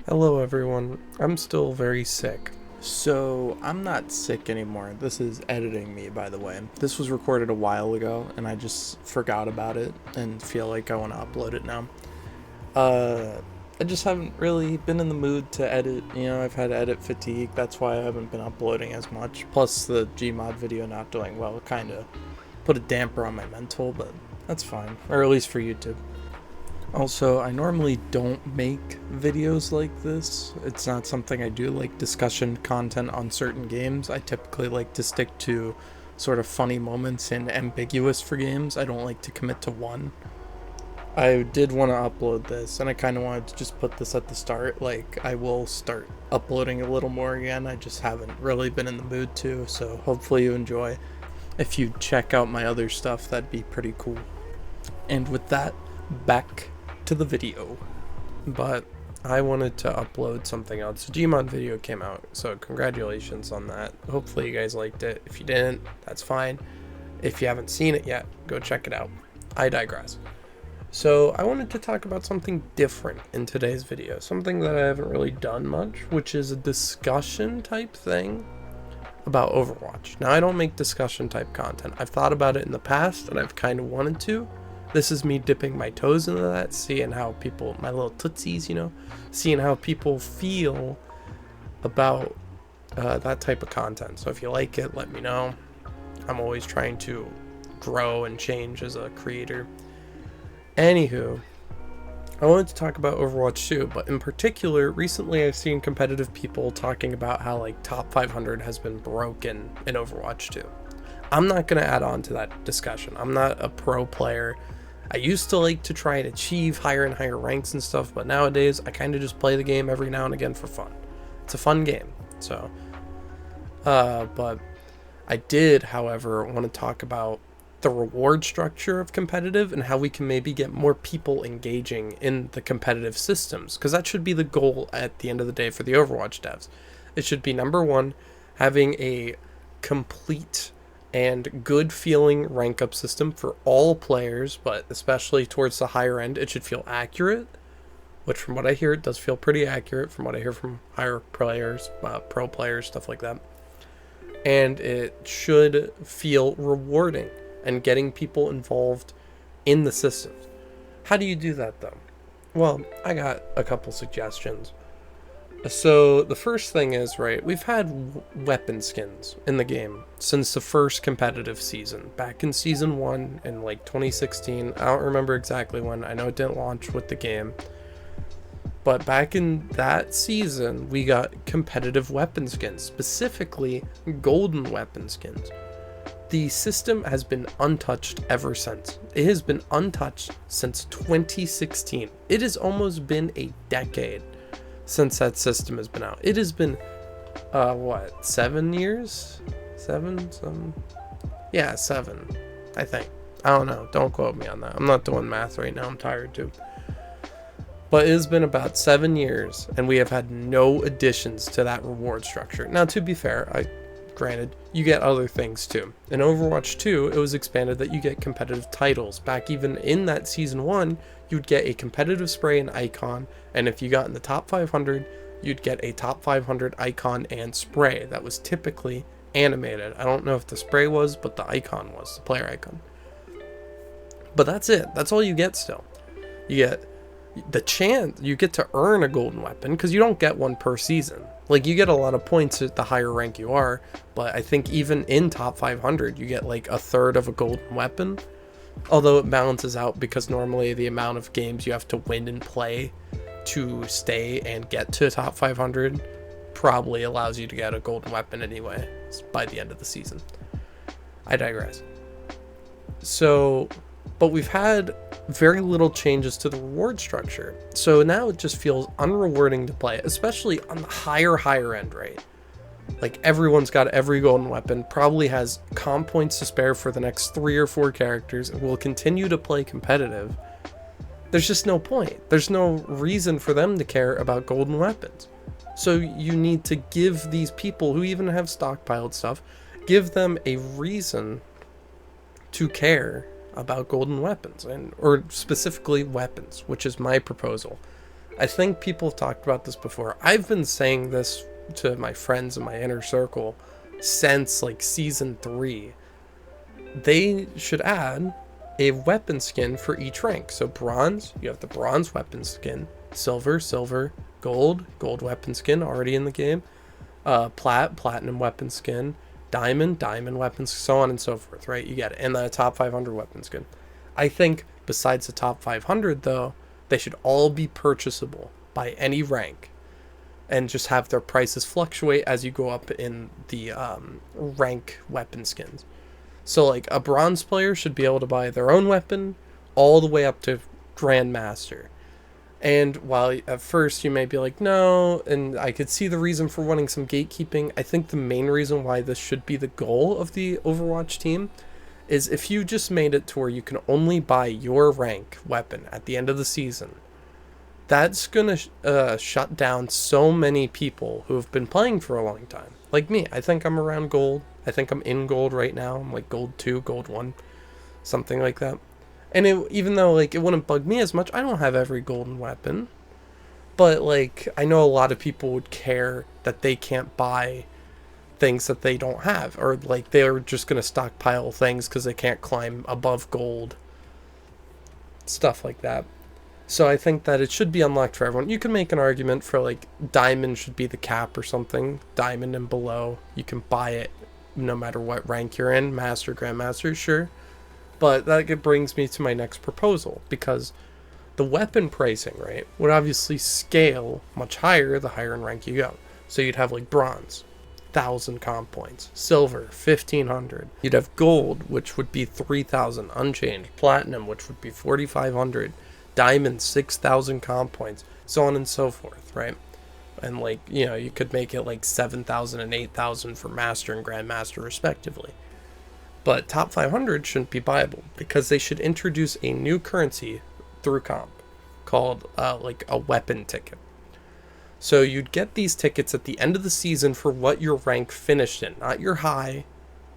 Hello everyone, I'm still very sick. So, I'm not sick anymore. This is editing me, by the way. This was recorded a while ago, and I just forgot about it and feel like I want to upload it now. I just haven't really been in the mood to edit. I've had edit fatigue, that's why I haven't been uploading as much. Plus, the Gmod video not doing well kind of put a damper on my mental, but that's fine. Or at least for YouTube. Also, I normally don't make videos like this. It's not something I do, like discussion content on certain games. I typically like to stick to sort of funny moments and ambiguous for games. I don't like to commit to one. I did want to upload this, and I kind of wanted to just put this at the start. Like, I will start uploading a little more again. I just haven't really been in the mood to, so hopefully you enjoy. If you check out my other stuff, that'd be pretty cool. And with that, back to the video. But I wanted to upload something else. The Gmod video came out, so congratulations on that. Hopefully you guys liked it. If you didn't, that's fine. If you haven't seen it yet, go check it out. I digress. So I wanted to talk about something different in today's video, something that I haven't really done much, which is a discussion type thing about Overwatch. Now, I don't make discussion type content. I've thought about it in the past, and I've kind of wanted to. This is me dipping my toes into that, seeing how people, my little tootsies, seeing how people feel about that type of content. So if you like it, let me know. I'm always trying to grow and change as a creator. Anywho, I wanted to talk about Overwatch 2, but in particular, recently I've seen competitive people talking about how like top 500 has been broken in Overwatch 2. I'm not going to add on to that discussion. I'm not a pro player. I used to like to try and achieve higher and higher ranks and stuff, but nowadays I kind of just play the game every now and again for fun. It's a fun game. So, but I did, however, want to talk about the reward structure of competitive and how we can maybe get more people engaging in the competitive systems, because that should be the goal at the end of the day for the Overwatch devs. It should be, number one, having a complete and good feeling rank up system for all players, but especially towards the higher end. It should feel accurate, which from what I hear, it does feel pretty accurate from what I hear from higher players, pro players, stuff like that. And it should feel rewarding and getting people involved in the systems. How do you do that though? Well, I got a couple suggestions. So the first thing is, right, we've had weapon skins in the game since the first competitive season, back in season 1 in like 2016. I don't remember exactly when. I know it didn't launch with the game, but back in that season we got competitive weapon skins, specifically golden weapon skins. The system has been untouched ever since. It has been untouched since 2016. It has almost been a decade since that system has been out. It has been, 7 years? 7? Yeah, 7, I think. I don't know. Don't quote me on that. I'm not doing math right now. I'm tired too. But it has been about 7 years, and we have had no additions to that reward structure. Now, to be fair, granted, you get other things too. In Overwatch 2, it was expanded that you get competitive titles. Back even in that Season 1, you'd get a competitive spray and icon, and if you got in the top 500, you'd get a top 500 icon and spray that was typically animated. I don't know if the spray was, but the icon was, the player icon. But that's it. That's all you get still. You get the chance, you get to earn a golden weapon, because you don't get one per season. Like, you get a lot of points at the higher rank you are, but I think even in top 500, you get like a third of a golden weapon. Although it balances out, because normally the amount of games you have to win and play to stay and get to top 500 probably allows you to get a golden weapon anyway by the end of the season. I digress. So, but we've had very little changes to the reward structure. So now it just feels unrewarding to play, especially on the higher end, right? Like, everyone's got every golden weapon, probably has comp points to spare for the next 3 or 4 characters, and will continue to play competitive. There's just no point. There's no reason for them to care about golden weapons. So you need to give these people who even have stockpiled stuff, give them a reason to care about golden weapons, or specifically weapons, which is my proposal. I think people have talked about this before. I've been saying this to my friends in my inner circle since like season 3. They should add a weapon skin for each rank. So bronze, you have the bronze weapon skin. Silver, gold weapon skin already in the game. Platinum weapon skin. Diamond weapons, so on and so forth, right? You get it. And then a top 500 weapon skin. I think besides the top 500 though, they should all be purchasable by any rank and just have their prices fluctuate as you go up in the rank weapon skins. So like a bronze player should be able to buy their own weapon all the way up to Grandmaster. And while at first you may be like, no, and I could see the reason for wanting some gatekeeping, I think the main reason why this should be the goal of the Overwatch team is if you just made it to where you can only buy your rank weapon at the end of the season, that's going to shut down so many people who have been playing for a long time. Like me, I think I'm around gold. I think I'm in gold right now. I'm like gold 2, gold 1, something like that. And even though like it wouldn't bug me as much, I don't have every golden weapon. But like I know a lot of people would care that they can't buy things that they don't have, or like they're just going to stockpile things because they can't climb above gold. Stuff like that. So I think that it should be unlocked for everyone. You can make an argument for like diamond should be the cap or something. Diamond and below. You can buy it no matter what rank you're in. Master, Grandmaster, sure. But that brings me to my next proposal, because the weapon pricing, right, would obviously scale much higher the higher in rank you go. So you'd have like bronze, 1,000 comp points, silver, 1,500. You'd have gold, which would be 3,000 unchanged, platinum, which would be 4,500, diamond, 6,000 comp points, so on and so forth, right? And like, you know, you could make it like 7,000 and 8,000 for master and grandmaster respectively. But top 500 shouldn't be buyable because they should introduce a new currency through comp called like a weapon ticket. So you'd get these tickets at the end of the season for what your rank finished in, not your high,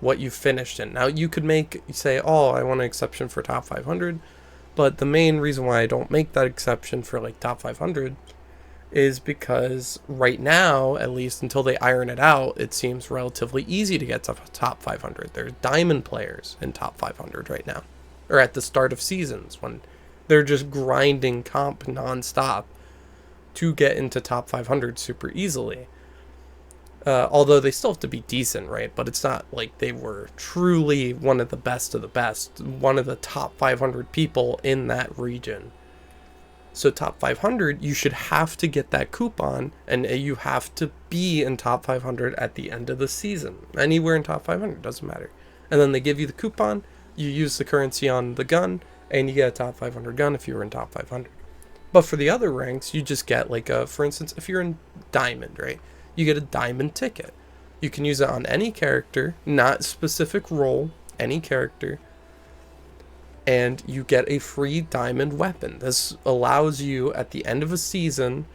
what you finished in. Now you could say, oh, I want an exception for top 500, but the main reason why I don't make that exception for like top 500 is because right now, at least until they iron it out, it seems relatively easy to get to top 500. There's diamond players in top 500 right now, or at the start of seasons when they're just grinding comp nonstop to get into top 500 super easily. Although they still have to be decent, right? But it's not like they were truly one of the best, one of the top 500 people in that region. So top 500, you should have to get that coupon, and you have to be in top 500 at the end of the season. Anywhere in top 500, doesn't matter. And then they give you the coupon, you use the currency on the gun, and you get a top 500 gun if you were in top 500. But for the other ranks, you just get like for instance, if you're in diamond, right? You get a diamond ticket. You can use it on any character, not specific role, any character. And you get a free diamond weapon. This allows you at the end of a season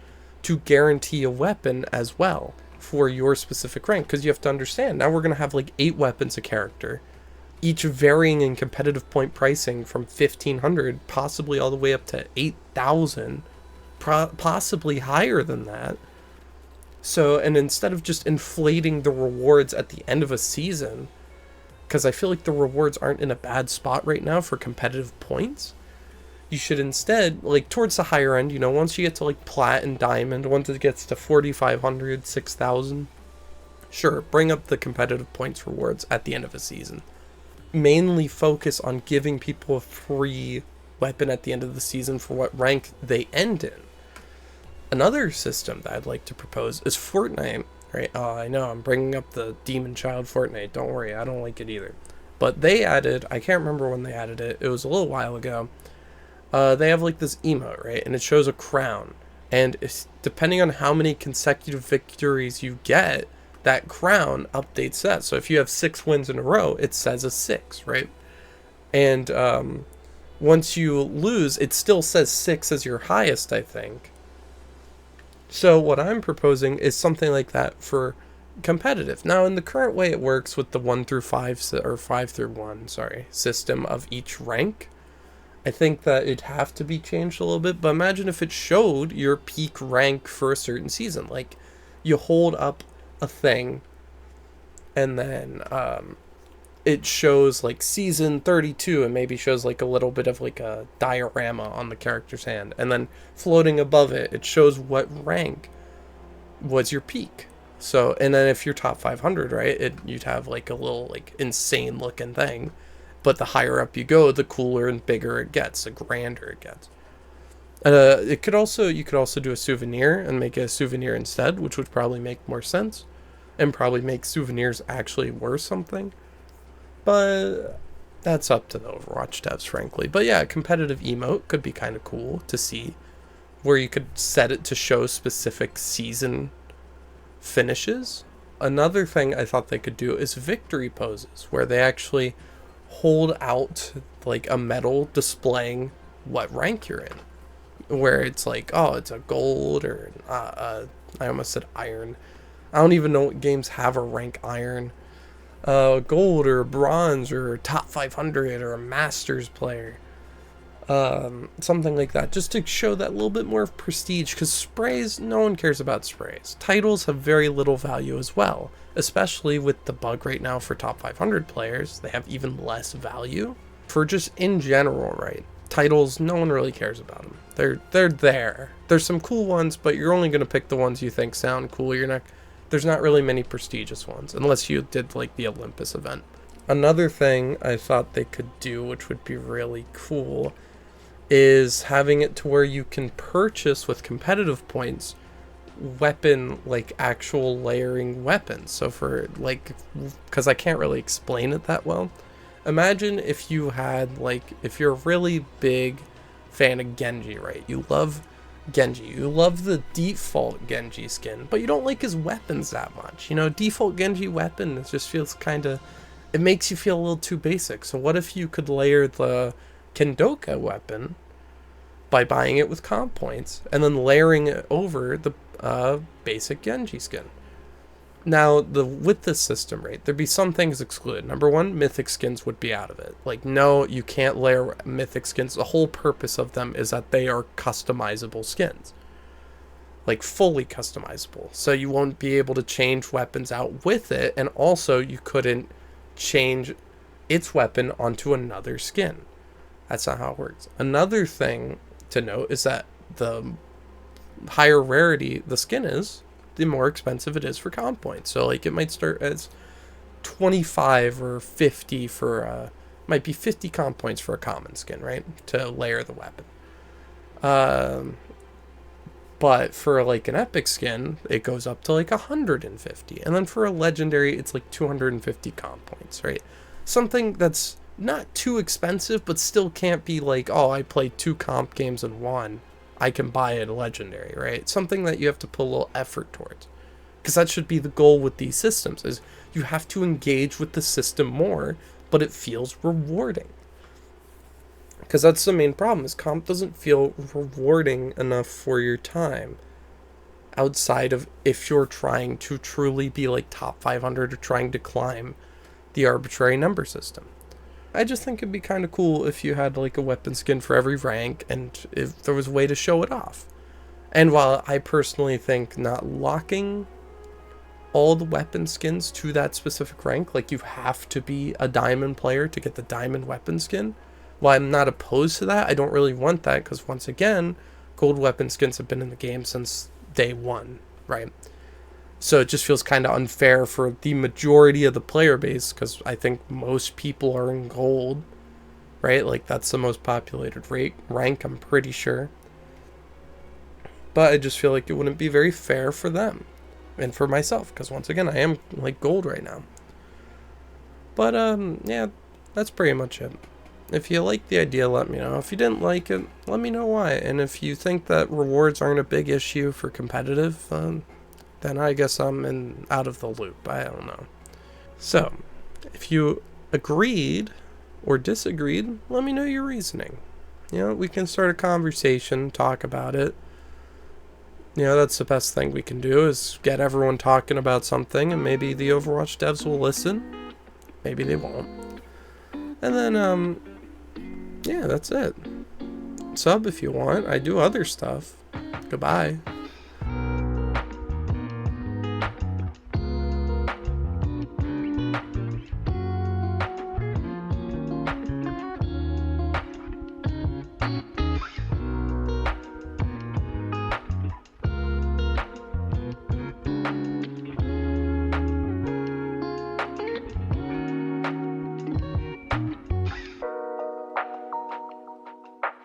to guarantee a weapon as well for your specific rank, because you have to understand, now we're going to have like 8 weapons a character, each varying in competitive point pricing from 1,500 possibly all the way up to 8,000, possibly higher than that. So, and instead of just inflating the rewards at the end of a season, because I feel like the rewards aren't in a bad spot right now for competitive points, you should instead, like towards the higher end, you know, once you get to like plat and diamond, once it gets to 4,500, 6,000, sure, bring up the competitive points rewards at the end of a season. Mainly focus on giving people a free weapon at the end of the season for what rank they end in. Another system that I'd like to propose is Fortnite. Right? Oh, I know, I'm bringing up the Demon Child Fortnite. Don't worry, I don't like it either. But they added, I can't remember when they added it. It was a little while ago. They have like this emote, right? And it shows a crown. And depending on how many consecutive victories you get, that crown updates that. So if you have 6 wins in a row, it says a 6, right? And once you lose, it still says 6 as your highest, I think. So what I'm proposing is something like that for competitive. Now, in the current way it works with the 1 through 5 or 5 through 1, system of each rank, I think that it'd have to be changed a little bit, but imagine if it showed your peak rank for a certain season. Like, you hold up a thing, and then it shows like season 32, and maybe shows like a little bit of like a diorama on the character's hand, and then floating above it, it shows what rank was your peak. So, and then if you're top 500, right, you'd have like a little like insane looking thing. But the higher up you go, the cooler and bigger it gets, the grander it gets. You could also do a souvenir and make a souvenir instead, which would probably make more sense, and probably make souvenirs actually worth something. But that's up to the Overwatch devs, frankly. But yeah, a competitive emote could be kind of cool to see, where you could set it to show specific season finishes. Another thing I thought they could do is victory poses, where they actually hold out like a medal displaying what rank you're in, where it's like, oh, it's a gold, or I almost said iron. I don't even know what games have a rank iron. Gold or bronze or top 500 or a masters player. Something like that, just to show that little bit more of prestige, because sprays, no one cares about sprays. Titles have very little value as well, especially with the bug right now for top 500 players. They have even less value for just in general, right? Titles, no one really cares about them. They're there. There's some cool ones, but you're only going to pick the ones you think sound cool. There's not really many prestigious ones, unless you did like the Olympus event. Another thing I thought they could do, which would be really cool, is having it to where you can purchase with competitive points weapon, like actual layering weapons. So for like, because I can't really explain it that well, imagine if you had like, if you're a really big fan of Genji, right? You love Genji, you love the default Genji skin, but you don't like his weapons that much. You know, default Genji weapon, it just feels kind of, it makes you feel a little too basic. So what if you could layer the Kendoka weapon by buying it with comp points and then layering it over the basic Genji skin? Now, with this system, right, there'd be some things excluded. Number one, mythic skins would be out of it. Like, no, you can't layer mythic skins. The whole purpose of them is that they are customizable skins. Like, fully customizable. So you won't be able to change weapons out with it, and also you couldn't change its weapon onto another skin. That's not how it works. Another thing to note is that the higher rarity the skin is, the more expensive it is for comp points. So like, it might start as 25 or 50 for might be 50 comp points for a common skin, right, to layer the weapon. But for like an epic skin, it goes up to like 150, and then for a legendary, it's like 250 comp points, right? Something that's not too expensive, but still can't be like, oh, I played 2 comp games in one, I can buy it a legendary, right? Something that you have to put a little effort towards, because that should be the goal with these systems, is you have to engage with the system more, but it feels rewarding. Because that's the main problem, is comp doesn't feel rewarding enough for your time, outside of if you're trying to truly be like top 500 or trying to climb the arbitrary number system. I just think it'd be kind of cool if you had like a weapon skin for every rank, and if there was a way to show it off. And while I personally think not locking all the weapon skins to that specific rank, like you have to be a diamond player to get the diamond weapon skin, while I'm not opposed to that, I don't really want that, because once again, gold weapon skins have been in the game since day one, right? So it just feels kind of unfair for the majority of the player base, because I think most people are in gold, right? Like, that's the most populated rank, I'm pretty sure. But I just feel like it wouldn't be very fair for them and for myself, because once again, I am like gold right now. But yeah, that's pretty much it. If you like the idea, let me know. If you didn't like it, let me know why. And if you think that rewards aren't a big issue for competitive, then I guess I'm out of the loop. I don't know. So, if you agreed or disagreed, let me know your reasoning. You know, we can start a conversation, talk about it. You know, that's the best thing we can do, is get everyone talking about something, and maybe the Overwatch devs will listen. Maybe they won't. And then, yeah, that's it. Sub if you want. I do other stuff. Goodbye.